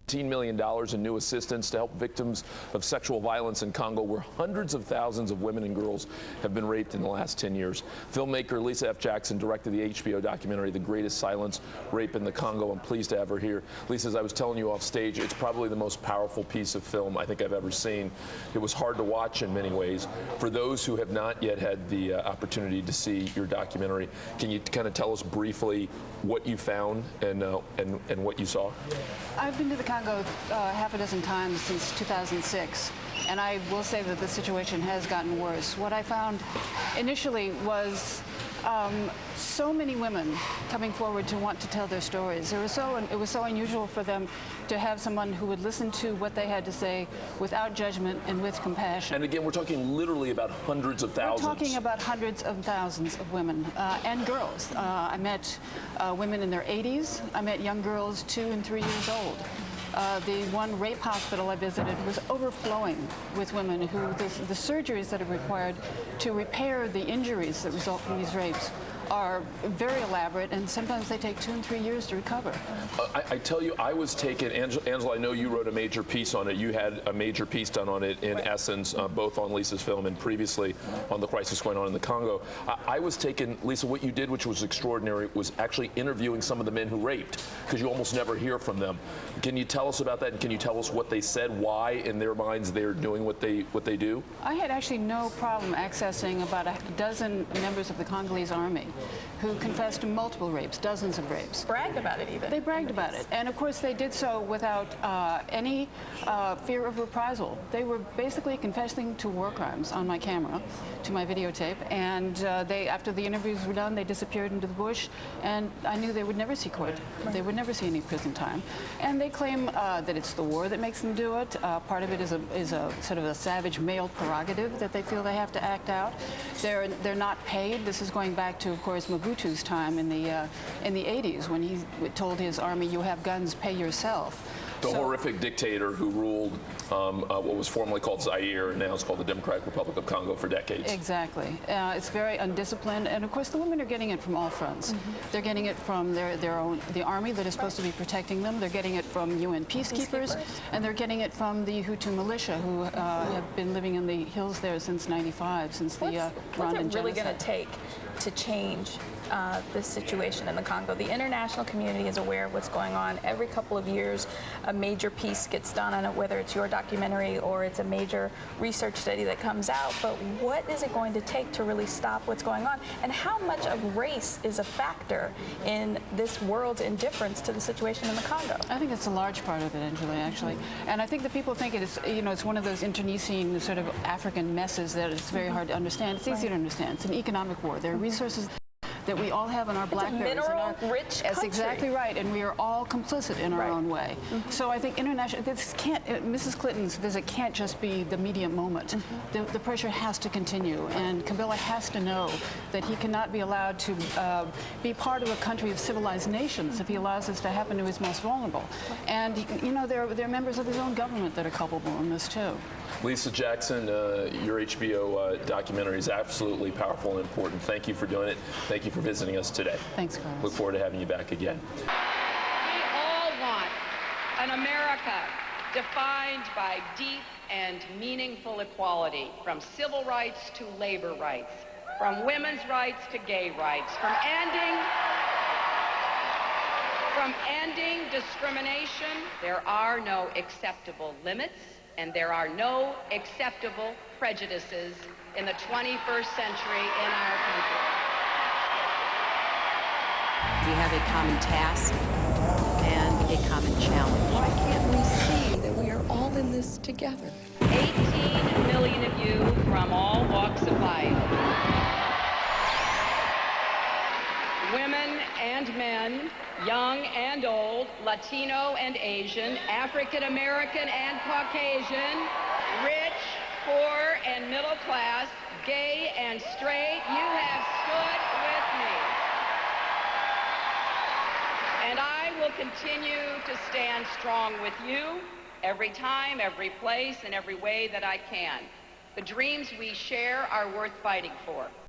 $15 million in new assistance to help victims of sexual violence in Congo, where hundreds of thousands of women and girls have been raped in the last 10 years. Filmmaker Lisa F. Jackson directed the HBO documentary, The Greatest Silence, Rape in the Congo. I'm pleased to have her here. Lisa, as I was telling you off stage, it's probably the most powerful piece of film I think I've ever seen. It was hard to watch in many ways. For those who have not yet had the opportunity to see your documentary, can you kind of tell us briefly what you found and what you saw? I've been to the Congo half a dozen times since 2006, and I will say that the situation has gotten worse. What I found initially was so many women coming forward to want to tell their stories. It was so unusual for them to have someone who would listen to what they had to say without judgment and with compassion. And again, we're talking literally about hundreds of thousands. We're talking about hundreds of thousands of women and girls. I met women in their 80s. I met young girls 2 and 3 years old. The one rape hospital I visited was overflowing with women who the surgeries that are required to repair the injuries that result from these rapes are very elaborate, and sometimes they take 2 and 3 years to recover. I tell you, I was taken, Angela, I know you wrote a major piece on it. You had a major piece done on it, in essence, both on Lisa's film and previously on the crisis going on in the Congo. I was taken, Lisa, what you did, which was extraordinary, was actually interviewing some of the men who raped, because you almost never hear from them. Can you tell us about that, and can you tell us what they said, why in their minds they're doing what they do? I had actually no problem accessing about a dozen members of the Congolese army who confessed to multiple rapes, dozens of rapes. Bragged about it even. They bragged about it. And of course they did so without any fear of reprisal. They were basically confessing to war crimes on my camera, to my videotape, and after the interviews were done, they disappeared into the bush, and I knew they would never see court. They would never see any prison time. And they claim that it's the war that makes them do it. Part of it is a sort of a savage male prerogative that they feel they have to act out. They're not paid. This is going back to, of course, Mobutu's time in the 80s, when he told his army, "You have guns, pay yourself." The horrific dictator who ruled what was formerly called Zaire, and now it's called the Democratic Republic of Congo for decades. Exactly. It's very undisciplined, and of course the women are getting it from all fronts. They're getting it from the army that is supposed to be protecting them. They're getting it from UN peacekeepers, and they're getting it from the Hutu militia, who have been living in the hills there since '95, since the Rwandan genocide. What's it really going to take to change this situation in the Congo? The international community is aware of what's going on. Every couple of years, a major piece gets done on it, whether it's your documentary or it's a major research study that comes out. But what is it going to take to really stop what's going on? And how much of race is a factor in this world's indifference to the situation in the Congo? I think it's a large part of it, Angela, actually. And I think that people think it's one of those internecine sort of African messes that it's very hard to understand. It's easy to understand. It's an economic war. There are resources that we all have in our blackberries. It's a mineral-rich country. That's exactly right, and we are all complicit in our own way. So I think Mrs. Clinton's visit can't just be the immediate moment. The pressure has to continue, and Kabila has to know that he cannot be allowed to be part of a country of civilized nations if he allows this to happen to his most vulnerable. And there are members of his own government that are culpable in this too. Lisa Jackson, your HBO documentary is absolutely powerful and important. Thank you for doing it. Thank you for visiting us today. Thanks, Carlos. Look forward to having you back again. We all want an America defined by deep and meaningful equality, from civil rights to labor rights, from women's rights to gay rights, from ending discrimination. There are no acceptable limits, and there are no acceptable prejudices in the 21st century in our country. We have a common task and a common challenge. Why can't we see that we are all in this together? 18 million of you from all walks of life. Women and men, young and old, Latino and Asian, African American and Caucasian, rich, poor and middle class, gay and straight, you have stood with me. And I will continue to stand strong with you every time, every place, and every way that I can. The dreams we share are worth fighting for.